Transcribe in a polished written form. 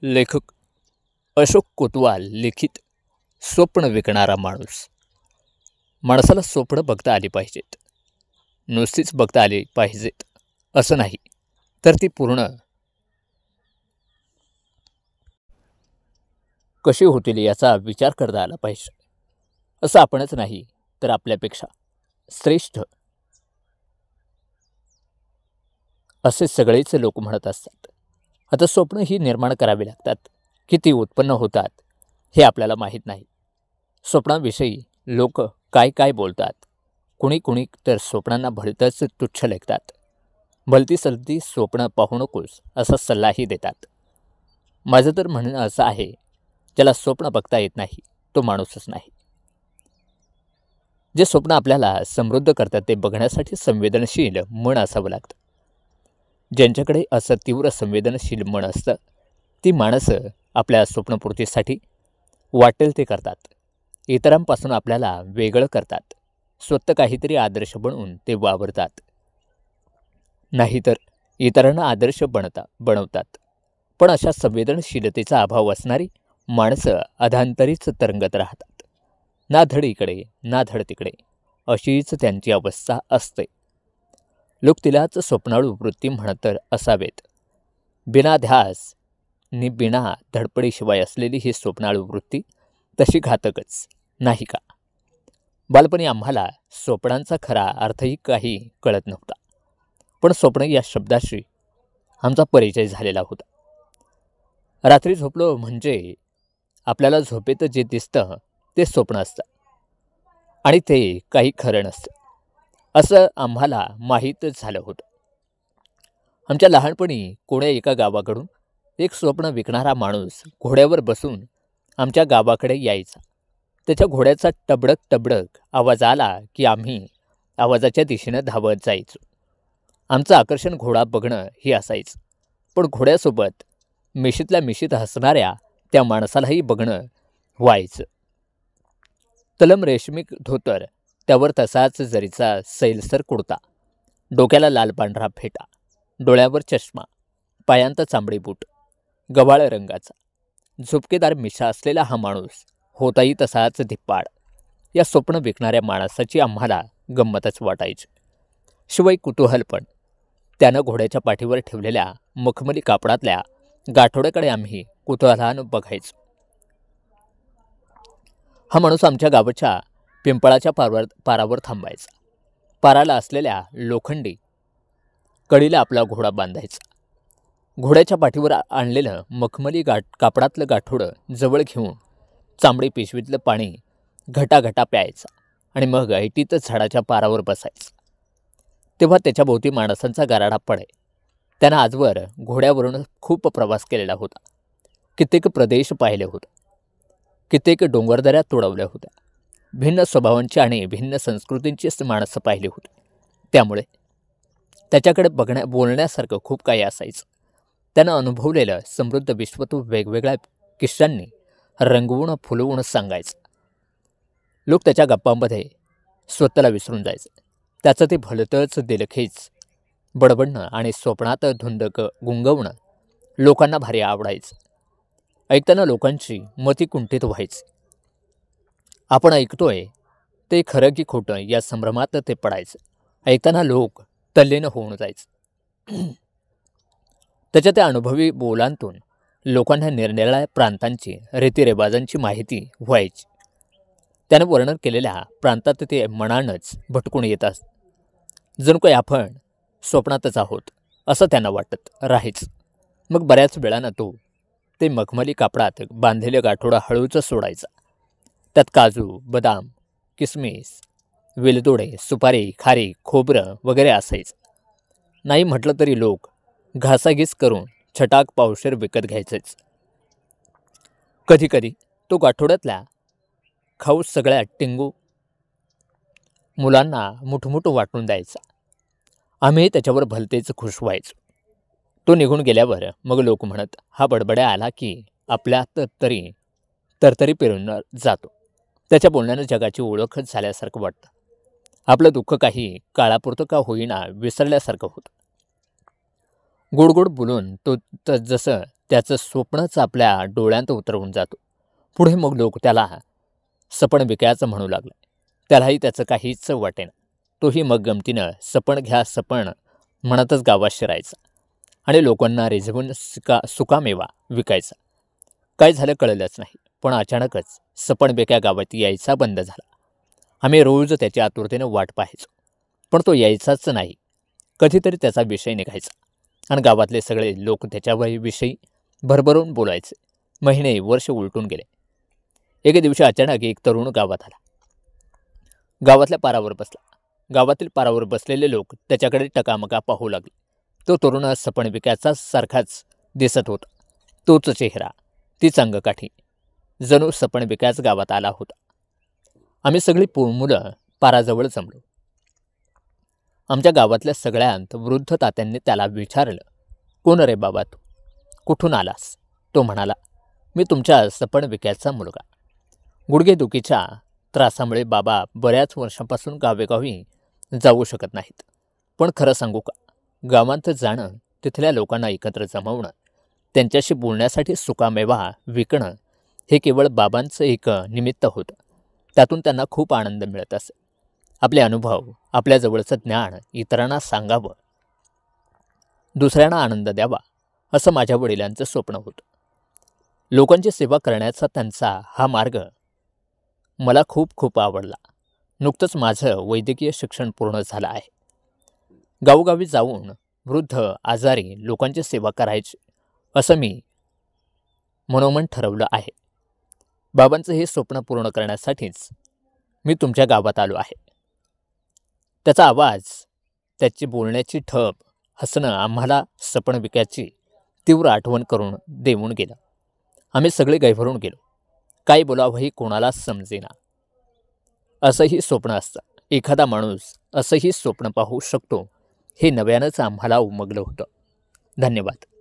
लेखक अशोक कोतवाल लिखित स्वप्न विकणारा माणूस. माणसाला स्वप्न बघता आली पाहिजेत, नुसतीच बघता आली पाहिजेत असं नाही, तर ती पूर्ण कशी होतील याचा विचार करता आला पाहिजे. असं आपणच नाही तर आपल्यापेक्षा श्रेष्ठ असे सगळेच लोक म्हणत असतात. आता स्वप्न ही निर्माण करावी लागतात, किती उत्पन्न होतात हे आपल्याला माहीत नाही. स्वप्नाविषयी लोक काय काय बोलतात. कुणी कुणी तर स्वप्नांना भलतंच तुच्छ लेखतात. भलती सलती स्वप्न पाहू नकोस असा सल्लाही देतात. माझं तर म्हणणं असं आहे, ज्याला स्वप्न बघता येत नाही तो माणूसच नाही. जे स्वप्न आपल्याला समृद्ध करतात ते बघण्यासाठी संवेदनशील मन असावं लागतं. ज्यांच्याकडे असं तीव्र संवेदनशील मन असतं ती माणसं आपल्या स्वप्नपूर्तीसाठी वाटेल ते करतात. इतरांपासून आपल्याला वेगळं करतात. स्वतः काहीतरी आदर्श बनवून ते वावरतात. नाहीतर इतरांना आदर्श बनवतात. पण अशा संवेदनशीलतेचा अभाव असणारी माणसं अधांतरीच तरंगत राहतात. ना धड इकडे ना धड तिकडे अशीच त्यांची अवस्था असते. लोक तिलाच स्वप्नाळू वृत्ती म्हणत असावेत. बिना ध्यास नि बिना धडपडीशिवाय असलेली ही स्वप्नाळू वृत्ती तशी घातकच नाही का? बालपणी आम्हाला स्वप्नांचा खरा अर्थही काही कळत नव्हता. पण स्वप्न या शब्दाशी आमचा परिचय झालेला होता. रात्री झोपलो म्हणजे आपल्याला झोपेत जे दिसतं ते स्वप्न असतं आणि ते काही खरं नसतं असं आम्हाला माहीत झालं होतं. आमच्या लहानपणी कोण्या एका गावाकडून एक स्वप्न विकणारा माणूस घोड्यावर बसून आमच्या गावाकडे यायचा. त्याच्या घोड्याचा टबडक टबडक आवाज आला की आम्ही आवाजाच्या दिशेनं धावत जायचो. आमचं आकर्षण घोडा बघणं हे असायचं. पण घोड्यासोबत मिशीतल्या मिशीत हसणाऱ्या त्या माणसालाही बघणं व्हायचं. तलम रेशमी धोतर, त्यावर तसाच जरीचा सैलसर कुडता, डोक्याला लाल पांढरा फेटा, डोळ्यावर चष्मा, पायांत चांबडी बूट, गव्हाळ रंगाचा झुपकेदार मिशा असलेला हा माणूस होताही तसाच धिप्पाड. या स्वप्न विकणाऱ्या माणसाची आम्हाला गंमतच वाटायची. शिवाय कुतूहल पण. त्यानं घोड्याच्या पाठीवर ठेवलेल्या मखमली कापडातल्या गाठोड्याकडे आम्ही कुतूहलानं बघायचो. हा माणूस आमच्या गावाच्या पिंपळाच्या पारावर थांबायचा. पाराला असलेल्या लोखंडी कडीला आपला घोडा बांधायचा. घोड्याच्या पाठीवर आणलेलं मखमली कापडातलं गाठोडं जवळ घेऊन चांबडी पिशवीतलं पाणी घटाघटा प्यायचा आणि मग ऐटीतच झाडाच्या पारावर बसायचा. तेव्हा त्याच्या भोवती माणसांचा गराडा पडे. त्यानं आजवर घोड्यावरून खूप प्रवास केलेला होता. कित्येक प्रदेश पाहिले होते. कित्येक डोंगरदऱ्या तोडवल्या होत्या. भिन्न स्वभावांची आणि भिन्न संस्कृतींचीच माणसं पाहिली होती. त्यामुळे त्याच्याकडे बोलण्यासारखं खूप काही असायचं. त्यानं अनुभवलेलं समृद्ध विश्व तो वेगवेगळ्या किस्सांनी रंगवून फुलवून सांगायचं. लोक त्याच्या गप्पांमध्ये स्वतःला विसरून जायचं. त्याचं ते भलतंच दिलखेच बडबडणं आणि स्वप्नात धुंद गुंगवणं लोकांना भारी आवडायचं. ऐकताना लोकांची मती कुंठित व्हायची. आपण ऐकतोय ते खरं की खोटं या संभ्रमात ते पडायचं. ऐकताना लोक तल्लीन होऊन जायचं. त्याच्या त्या अनुभवी बोलांतून लोकांना निरनिराळ्या प्रांतांची रीतिरिवाजांची माहिती व्हायची. त्यानं वर्णन केलेल्या प्रांतात ते मनानंच भटकून येतात. जणू काही आपण स्वप्नातच आहोत असं त्यांना वाटत राहायचं. मग बऱ्याच वेळानं तो ते मखमली कापडात बांधलेले गाठोडा हळूच सोडायचा. त्यात काजू, बदाम, किसमिस, वेलदोडे, सुपारी, खारी, खोबरं वगैरे असायचं. नाही म्हटलं तरी लोक घासाघीस करून छटाक पावशेर विकत घ्यायचेच. कधीकधी तो गाठोड्यातल्या खाऊ सगळ्या टिंगू मुलांना मुठमुठ वाटून द्यायचा. आम्ही त्याच्यावर भलतेच खुश व्हायचो. तो निघून गेल्यावर मग लोक म्हणत, हा बडबड्या आला की आपल्यात तरतरी पेरून जातो. त्याच्या बोलण्यानं जगाची ओळख झाल्यासारखं वाटतं. आपलं दुःख काही काळापुरतं का होईना विसरल्यासारखं होतं. गोड गोड बोलून तो जसं त्याचं स्वप्नच आपल्या डोळ्यांत उतरवून जातो. पुढे मग लोक त्याला सपन विकायचं म्हणू लागले. त्यालाही त्याचं काहीच वाटेना. तोही मग गमतीनं सपन घ्या सपन म्हणतच गावात शिरायचा आणि लोकांना रिझवून सुकामेवा विकायचा. काय झालं कळलंच नाही, पण अचानकच सपन बेक्या गावात यायचा बंद झाला. आम्ही रोज त्याच्या आतुरतेनं वाट पाहायचो, पण तो यायचाच नाही. कधीतरी त्याचा विषय निघायचा आणि गावातले सगळे लोक त्याच्याविषयी भरभरून बोलायचे. महिने वर्ष उलटून गेले. एके दिवशी अचानक एक तरुण गावात आला. गावातल्या पारावर बसला. गावातील पारावर बसलेले लोक त्याच्याकडे टकामका पाहू लागले. तो तरुण सपन विकायचाच सारखाच दिसत होता. तोच चेहरा, तीच अंगकाठी, जणू सपन विकायच गावात आला होता. आम्ही सगळी मुलं पाराजवळ जमलो. आमच्या गावातल्या सगळ्यांत वृद्ध तात्यांनी त्याला विचारलं, कोण रे बाबा तू, कुठून आलास? तो म्हणाला, मी तुमच्या सपन विकायचा मुलगा. गुडघेदुखीच्या त्रासामुळे बाबा बऱ्याच वर्षांपासून गावेगावी जाऊ शकत नाहीत. पण खरं सांगू का, गावांत जाणं, तिथल्या लोकांना एकत्र जमवणं, त्यांच्याशी बोलण्यासाठी सुकामेवा विकणं हे केवळ बाबांचं एक निमित्त होतं. त्यातून त्यांना खूप आनंद मिळत असे. आपले अनुभव, आपल्याजवळचं ज्ञान इतरांना सांगावं, दुसऱ्यांना आनंद द्यावा, असं माझ्या वडिलांचं स्वप्न होतं. लोकांची सेवा करण्याचा त्यांचा हा मार्ग मला खूप खूप आवडला. नुकतंच माझं वैद्यकीय शिक्षण पूर्ण झालं आहे. गावोगावी जाऊन वृद्ध आजारी लोकांची सेवा करायची असं मी मनोमन ठरवलं आहे. बाबांचं हे स्वप्न पूर्ण करण्यासाठीच मी तुमच्या गावात आलो आहे. त्याचा आवाज, त्याची बोलण्याची ठप, हसणं आम्हाला सपन विकायची तीव्र आठवण करून देऊन गेलं. आम्ही सगळे गैरभरून गेलो. काय बोलावंही कोणालाच समजेना. असंही स्वप्न असतं. एखादा माणूस असंही स्वप्न पाहू शकतो, हे नव्यानंच आम्हाला उमगलं होतं. धन्यवाद.